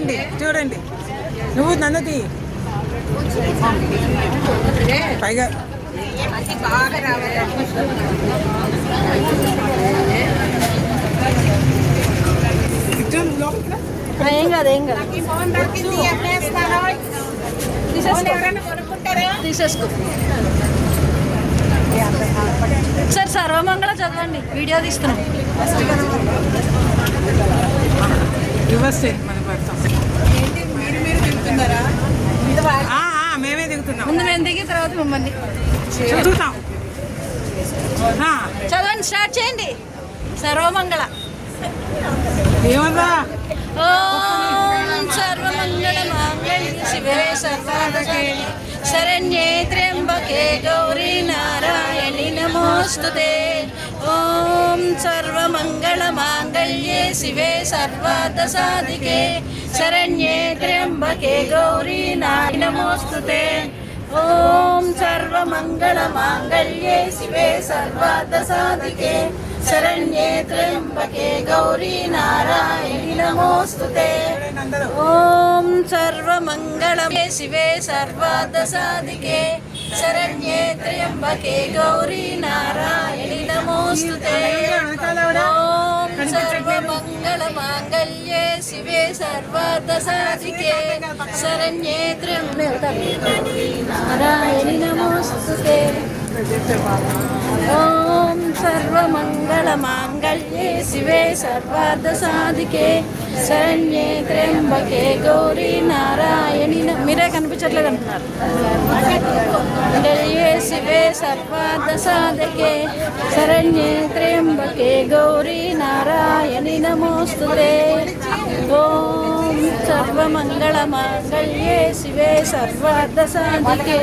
చూడండి చూడండి, నువ్వు నన్ను తీ పైగా బాగా రావాలి. ఏం కాదు ఏం కాదు, తీసేసుకో. సార్ సర్వమంగళ చదవండి, వీడియో తీస్తున్నాం. మేమే దిగుతున్నాం. ముందు మేము దిగి తర్వాత మిమ్మల్ని చదువుతాం. చదవండి, స్టార్ట్ చేయండి. సర్వమంగళ. ఏమన్నా ఓం సర్వమంగళ మాంగళ్యే శివే సర్వార్థకే శరణ్యే త్ర్యంబకే గౌరీ నారాయణి నమోస్తుతే. ఓం సర్వమంగళ మాంగళ్యే శివే సర్వార్థ సాధికే శరణ్యే త్ర్యంబకే గౌరీ నారాయణి నమోస్తుతే. ఓం సర్వమంగళ మాంగళ్యే శివే సర్వార్థ సాధికే శరణ్యే త్ర్యంబకే గౌరీ నారాయణి నమోస్తుతే. ఓం సర్వమంగళే శివే సర్వార్థ సాధికే శరణ్యే త్ర్యంబకే గౌరీ నారాయణి నమోస్తుతే. ఓం సర్వమంగళ మాంగళ్యే శివే సర్వార్థ సాధికే శరణ్యే త్ర్యంబకే గౌరీ నారాయణి నమోస్తుతే. ఓం సర్వమంగళ మాంగళ్యే శివే సర్వార్థ సాధికే శరణ్యే త్ర్యంబకే గౌరీ నారాయణి మీరే కనిపించట్లేదు అంటున్నారు. మంగళ్యే శివే సర్వార్థ సాధికే శరణ్యే త్ర్యంబకే గౌరీ నారాయణి నమోస్తుతే. ఓం సర్వమంగళ మాంగళ్యే శివే సర్వార్థ సాధికే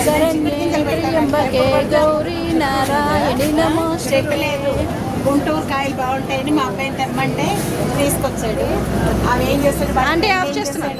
శరణ్యే త్ర్యంబకే గౌరీ నారాయణి నమోస్తుతే. గుంటూరు కాయలు బాగుంటాయని మా అబ్బాయిని తెమ్మంటే తీసుకొచ్చాడు. అవి ఏం చేస్తాడు అంటే ఆఫ్ చేస్తున్నాడు.